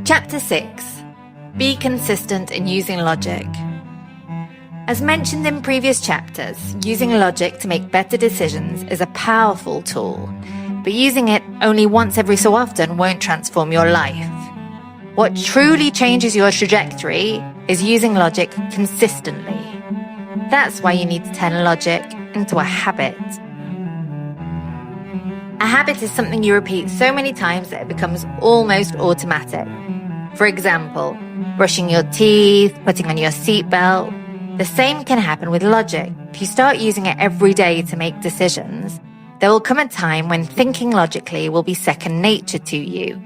Chapter 6. Be consistent in using logic. As mentioned in previous chapters, using logic to make better decisions is a powerful tool, but using it only once every so often won't transform your life. What truly changes your trajectory is using logic consistently. That's why you need to turn logic into a habit. A habit is something you repeat so many times that it becomes almost automatic. For example, brushing your teeth, putting on your seatbelt. The same can happen with logic. If you start using it every day to make decisions, there will come a time when thinking logically will be second nature to you.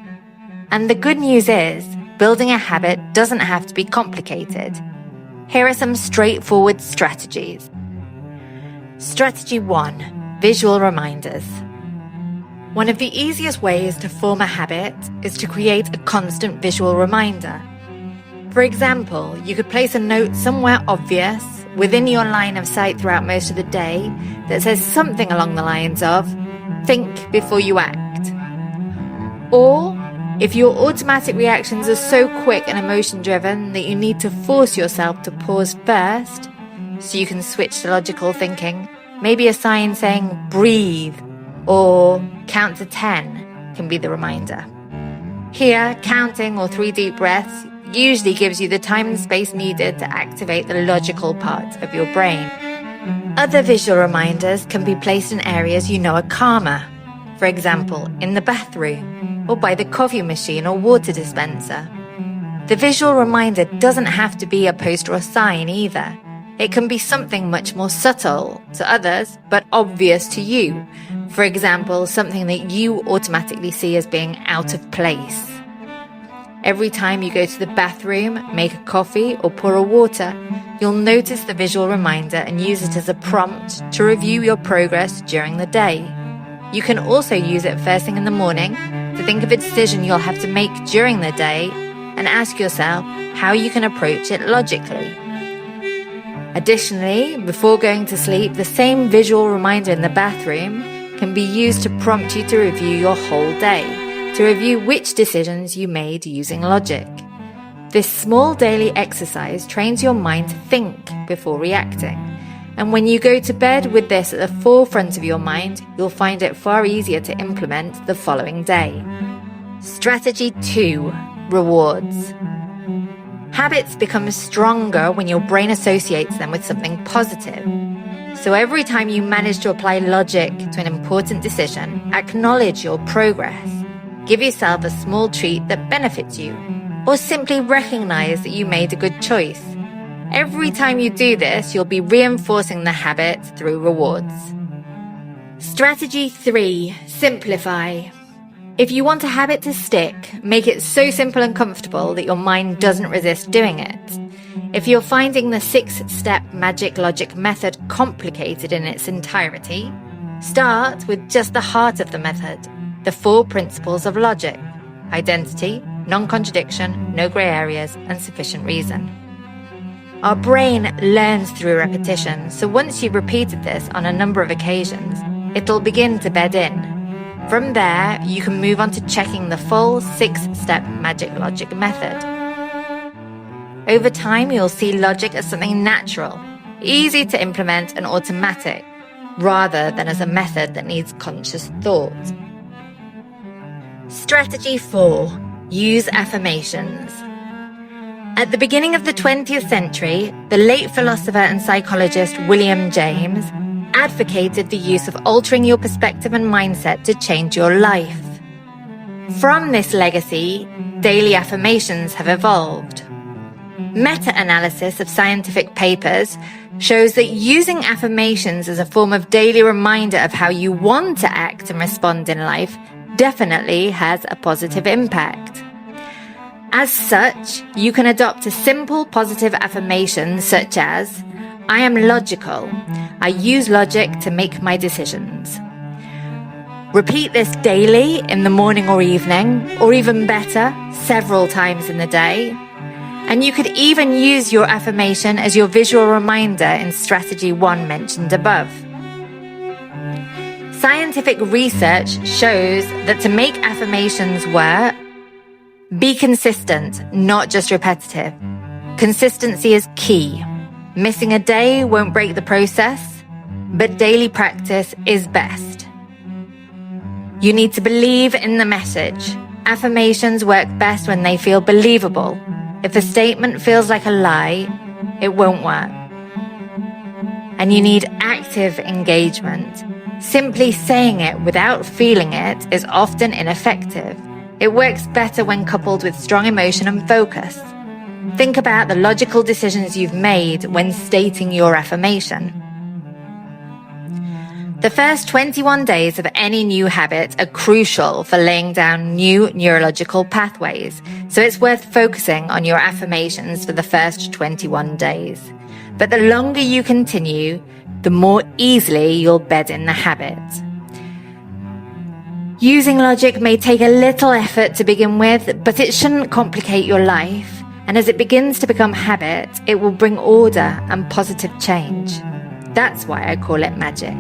And the good news is, building a habit doesn't have to be complicated. Here are some straightforward strategies. Strategy 1. Visual reminders. One of the easiest ways to form a habit is to create a constant visual reminder. For example, you could place a note somewhere obvious within your line of sight throughout most of the day that says something along the lines of, think before you act. Or, if your automatic reactions are so quick and emotion-driven that you need to force yourself to pause first so you can switch to logical thinking, maybe a sign saying, breathe, or count to 10 can be the reminder. Here, counting or 3 deep breaths usually gives you the time and space needed to activate the logical part of your brain. Other visual reminders can be placed in areas you know are calmer. For example, in the bathroom, or by the coffee machine or water dispenser. The visual reminder doesn't have to be a poster or sign either. It can be something much more subtle to others, but obvious to you. For example, something that you automatically see as being out of place. Every time you go to the bathroom, make a coffee, or pour a water, you'll notice the visual reminder and use it as a prompt to review your progress during the day. You can also use it first thing in the morning to think of a decision you'll have to make during the day and ask yourself how you can approach it logically. Additionally, before going to sleep, the same visual reminder in the bathroom can be used to prompt you to review your whole day, to review which decisions you made using logic. This small daily exercise trains your mind to think before reacting. And when you go to bed with this at the forefront of your mind, you'll find it far easier to implement the following day. Strategy 2. Rewards. Habits become stronger when your brain associates them with something positive. So every time you manage to apply logic to an important decision, acknowledge your progress. Give yourself a small treat that benefits you, or simply recognize that you made a good choice. Every time you do this, you'll be reinforcing the habit through rewards. Strategy 3. Simplify. If you want a habit to stick, make it so simple and comfortable that your mind doesn't resist doing it. If you're finding the 6-step magic logic method complicated in its entirety, start with just the heart of the method, the 4 principles of logic: identity, non-contradiction, no grey areas, and sufficient reason. Our brain learns through repetition, so once you've repeated this on a number of occasions, it'll begin to bed in. From there, you can move on to checking the full 6-step magic logic method. Over time, you'll see logic as something natural, easy to implement and automatic, rather than as a method that needs conscious thought. Strategy 4. Use affirmations. At the beginning of the 20th century, the late philosopher and psychologist William James advocated the use of altering your perspective and mindset to change your life. From this legacy, daily affirmations have evolved. Meta-analysis of scientific papers shows that using affirmations as a form of daily reminder of how you want to act and respond in life definitely has a positive impact. As such, you can adopt a simple positive affirmation such as, I am logical. I use logic to make my decisions. Repeat this daily in the morning or evening, or even better, several times in the day. And you could even use your affirmation as your visual reminder in strategy 1 mentioned above. Scientific research shows that to make affirmations work, Be consistent, not just repetitive. Consistency is key. Missing a day won't break the process, but daily practice is best. You need to believe in the message. Affirmations work best when they feel believable. If a statement feels like a lie, it won't work. And you need active engagement. Simply saying it without feeling it is often ineffective. It works better when coupled with strong emotion and focus. Think about the logical decisions you've made when stating your affirmation. The first 21 days of any new habit are crucial for laying down new neurological pathways, so it's worth focusing on your affirmations for the first 21 days. But the longer you continue, the more easily you'll bed in the habit. Using logic may take a little effort to begin with, but it shouldn't complicate your life, and as it begins to become habit, it will bring order and positive change. That's why I call it magic.